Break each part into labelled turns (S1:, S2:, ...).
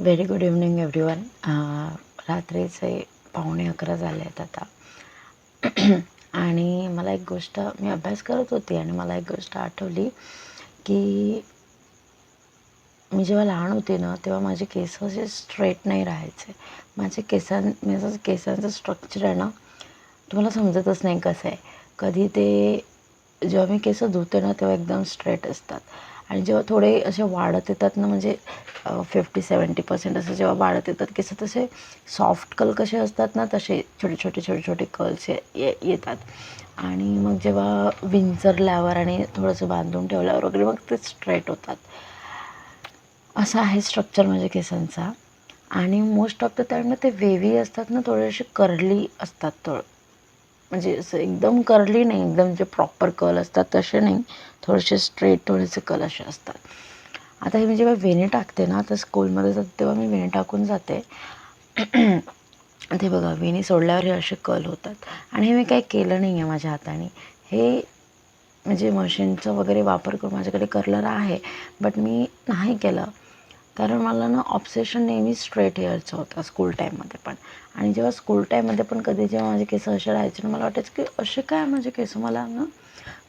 S1: Very good evening everyone. रात्रीचे 11:15 झाले आहेत आता. आणि मला एक गोष्ट, मी अभ्यास करत होती आणि मला एक गोष्ट आठवली की मी जेव्हा लहान होते ना, तेव्हा माझे केस असे स्ट्रेट नाही राहायचे. माझं केसांचं स्ट्रक्चर आहे ना, तुम्हाला समजतच नाही कसं आहे. कधी ते जेव्हा मी केस धुते ना, तेव्हा एकदम स्ट्रेट असतात आणि जेव्हा थोडे असे वाढत येतात ना, म्हणजे 50-70% असं जेव्हा वाढत येतात केस, तसे सॉफ्ट कर्ल कसे असतात ना, तसे छोटे छोटे कर्ल्स येतात. आणि मग जेव्हा विंचरल्यावर आणि थोडंसं बांधून ठेवल्यावर वगैरे मग ते स्ट्रेट होतात. असा आहे स्ट्रक्चर माझ्या केसांचा. आणि मोस्ट ऑफ द टाईम ना ते वेव्ही असतात ना, थोडेसे कर्ली असतात. म्हणजे असं एकदम कर्ली नाही, एकदम जे प्रॉपर कर्ल असतात तसे नाही, थोडेसे स्ट्रेट, थोडेसे कर्ल असे असतात. आता हे मी जेव्हा वेणी टाकते ना, तर स्कूलमध्ये जाते तेव्हा मी वेणी टाकून जाते. ते बघा, वेणी सोडल्यावर हे असे कर्ल होतात. आणि हे मी काही केलं नाही आहे माझ्या हाताने. हे म्हणजे मशीनचा वगैरे वापर करून माझ्याकडे कर्लर आहे, बट मी नाही केलं. कारण मला ना ऑब्सेशन नेहमी स्ट्रेट हेअरचा होता स्कूल टाईममध्ये पण. आणि जेव्हा स्कूल टाईममध्ये पण कधी जेव्हा माझे केस असे राहायचे ना, मला वाटायचं की असे काय माझे केस, मला ना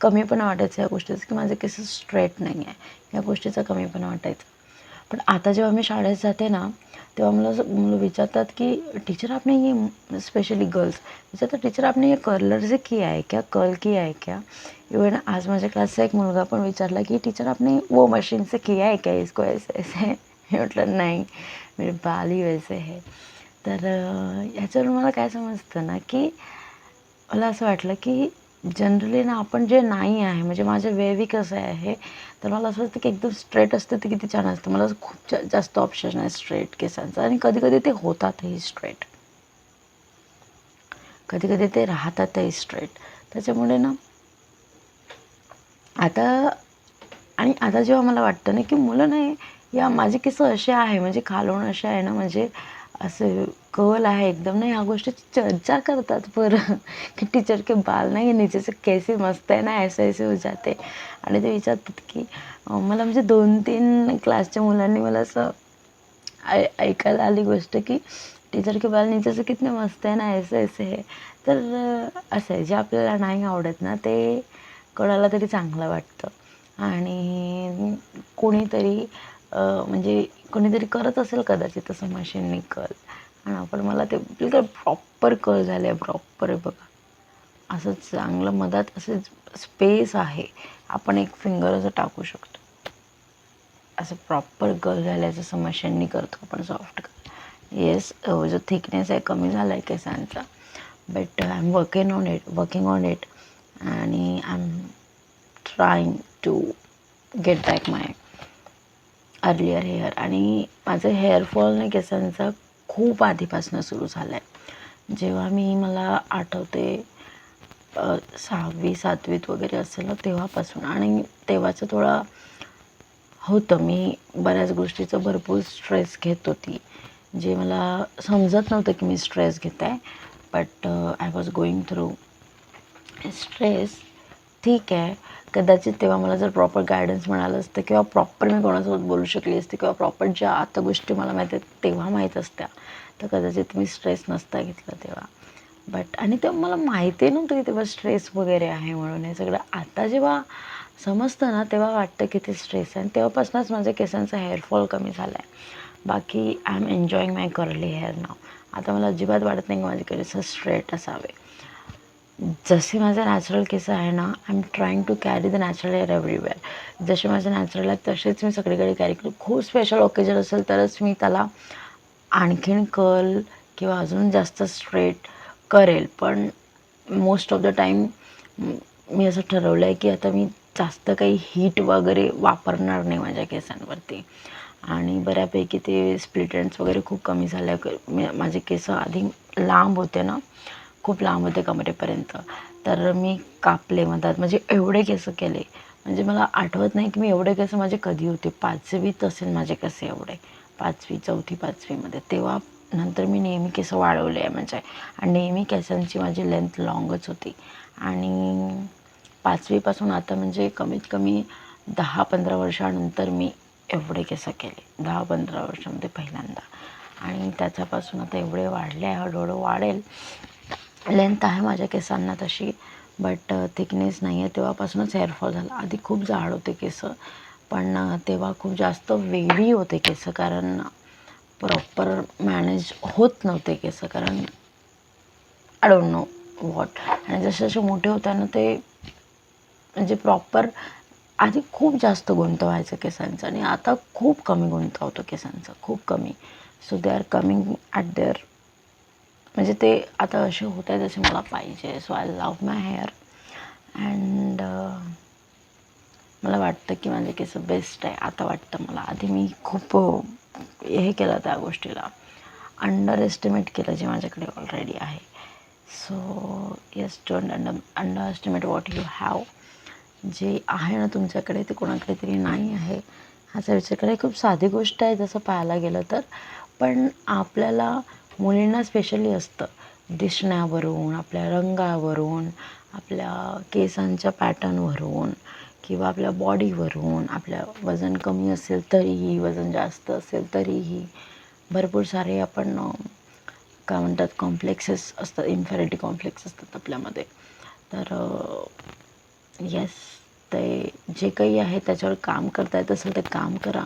S1: कमीपणा वाटायचं या गोष्टीचं की माझे केस स्ट्रेट नाही आहे, या गोष्टीचा कमीपणा वाटायचा. पण आता जेव्हा मी शाळेत जाते ना, तेव्हा मुलं विचारतात की टीचर आपने ये, स्पेशली गर्ल्स विचारतात, टीचर आपने ये कर्लर से किया है क्या, कर्ल किया है क्या. इवन आज माझ्या क्लासचा एक मुलगा पण विचारला की टीचर आपने वो मशीन से किया है क्या इसको ऐसे ऐसे. मी म्हटलं नाही, मेरे बाल ही वैसे है. तर ह्याच्यावरून मला काय समजतं ना, की मला असं वाटलं की जनरली ना आपण जे नाही आहे, म्हणजे माझं वेवी कसं आहे, तर मला असं वाटतं की एकदम स्ट्रेट असतं ते किती छान असतं. मला खूप जास्त ऑप्शन आहे स्ट्रेट केसांचं. आणि कधी कधी ते होतातही स्ट्रेट, कधी कधी ते राहतातही स्ट्रेट. त्याच्यामुळे ना आता जेव्हा मला वाटतं ना की मुलं नाही, या माझे केस असे आहे, म्हणजे खालून असे आहे ना, म्हणजे असं कर्ल आहे एकदम, नाही ह्या गोष्टीची चर्चा करतात बरं की टीचर के बाल नाही, नीचे से कैसे मस्त आहे ना, ऐसे ऐसे हो जाते. आणि ते विचारतात की मला म्हणजे 2-3 क्लासच्या मुलांनी मला असं ऐकायला आली गोष्ट की टीचर के बाल नीचे से कितने मस्त आहे ना, ऐसे ऐसे है. तर असं आहे, जे आपल्याला नाही आवडत ना, ते कोणाला तरी चांगलं वाटतं. आणि कोणीतरी म्हणजे कोणीतरी करत असेल कदाचित असं मशीननी कर्ल, आणि पण मला ते बिलकुल प्रॉपर कर्ल झाले आहे, प्रॉपर आहे बघा. असं चांगलं मधात असं स्पेस आहे, आपण एक फिंगर असं टाकू शकतो. असं प्रॉपर कर्ल झालं आहे, जसं मशीननी करतो आपण सॉफ्ट कर्ल. येस, जो थिकनेस आहे कमी झाला आहे केसांचा, but I am working on it. आणि I am trying to get back my earlier hair. आणि माझं हेअरफॉल नाही केसांचा खूप आधीपासून सुरू झाला आहे. जेव्हा मला आठवते 6वी-7वीत वगैरे असेल ना, तेव्हापासून. आणि तेव्हाचं थोडा होतं, मी बऱ्याच गोष्टीचं भरपूर स्ट्रेस घेत होती, जे मला समजत नव्हतं की मी स्ट्रेस घेत आहे. But I was going through stress. ठीक आहे, कदाचित तेव्हा मला जर प्रॉपर गायडन्स मिळालं असतं, किंवा प्रॉपर मी कोणासोबत बोलू शकली असते, किंवा प्रॉपर ज्या आता गोष्टी मला माहीत आहेत तेव्हा माहीत असत्या, तर कदाचित मी स्ट्रेस नसता घेतला तेव्हा. बट आणि तेव्हा मला माहिती नव्हतं की तेव्हा स्ट्रेस वगैरे आहे म्हणून. हे सगळं आता जेव्हा समजतं ना, तेव्हा वाटतं की ते स्ट्रेस आहे. आणि तेव्हापासूनच माझ्या केसांचा हेअरफॉल कमी झाला आहे. बाकी I am enjoying my curly hair now. आता मला अजिबात वाटत नाही की माझे केस स्ट्रेट असावे. जसे माझे नॅचरल केस आहे ना, I am trying to carry the natural hair everywhere. जसे माझे नॅचरल आहेत तसेच मी सगळीकडे कॅरी करू. खूप स्पेशल ओकेजन असेल तरच मी त्याला आणखीन कर्ल किंवा अजून जास्त स्ट्रेट करेल. पण मोस्ट ऑफ द टाईम मी असं ठरवलं आहे की आता मी जास्त काही हीट वगैरे वापरणार नाही माझ्या केसांवरती. आणि बऱ्यापैकी ते स्प्लिट एंड्स वगैरे खूप कमी झाले. माझे केस आधी लांब होते ना, खूप लांब होते कमरेपर्यंत, तर मी कापले मधात, म्हणजे एवढे केस केले. म्हणजे मला आठवत नाही की मी एवढे केस माझे कधी होते. 5वीत असेल माझे केस एवढे, 5वी 4थी-5वीमध्ये. तेव्हा नंतर मी नेहमी केस वाढवले आहे म्हणजे. आणि नेहमी केसांची माझी लेंथ लॉंगच होती. आणि 5वीपासून आता म्हणजे कमीत कमी 10-15 वर्षानंतर मी एवढे केस केले 10-15 वर्षामध्ये पहिल्यांदा. आणि त्याच्यापासून आता एवढे वाढले आहे, हळूहळू वाढेल. लेंथ आहे माझ्या केसांना तशी, बट थिकनेस नाही आहे. तेव्हापासूनच हेअरफॉल झाला. आधी खूप जाड होते केस, पण तेव्हा खूप जास्त वेवी होते केस, कारण प्रॉपर मॅनेज होत नव्हते केस, कारण आय डोंट नो व्हॉट. आणि जसे जसे मोठे होताना ते म्हणजे प्रॉपर आधी खूप जास्त गुंत व्हायचं केसांचं, आणि आता खूप कमी गुंत होतो केसांचं, खूप कमी. So they are coming at there, म्हणजे ते आता असे होत आहे जसे मला पाहिजे. So I love my hair. And मला वाटतं की माझे केस बेस्ट आहे आता वाटतं मला. आधी मी खूप हे केलं त्या गोष्टीला, अंडर एस्टिमेट केलं जे माझ्याकडे ऑलरेडी आहे. So yes, don't under estimate what you have. जे आहे ना तुमच्याकडे ते कोणाकडे तरी नाही आहे ह्याचा विचार करा. खूप साधी गोष्ट आहे जसं पाहायला गेलं तर, पण आपल्याला मुलींना स्पेशली असतं दिसण्यावरून, आपल्या रंगावरून, आपल्या केसांच्या पॅटर्नवरून, किंवा आपल्या बॉडीवरून. आपल्या वजन कमी असेल तरीही, वजन जास्त असेल तरीही, भरपूर सारे आपण काय म्हणतात कॉम्प्लेक्सेस असतात, इन्फेरिटी कॉम्प्लेक्स असतात आपल्यामध्ये. तर येस, ते जे काही आहे त्याच्यावर काम करता येत असेल ते काम करा.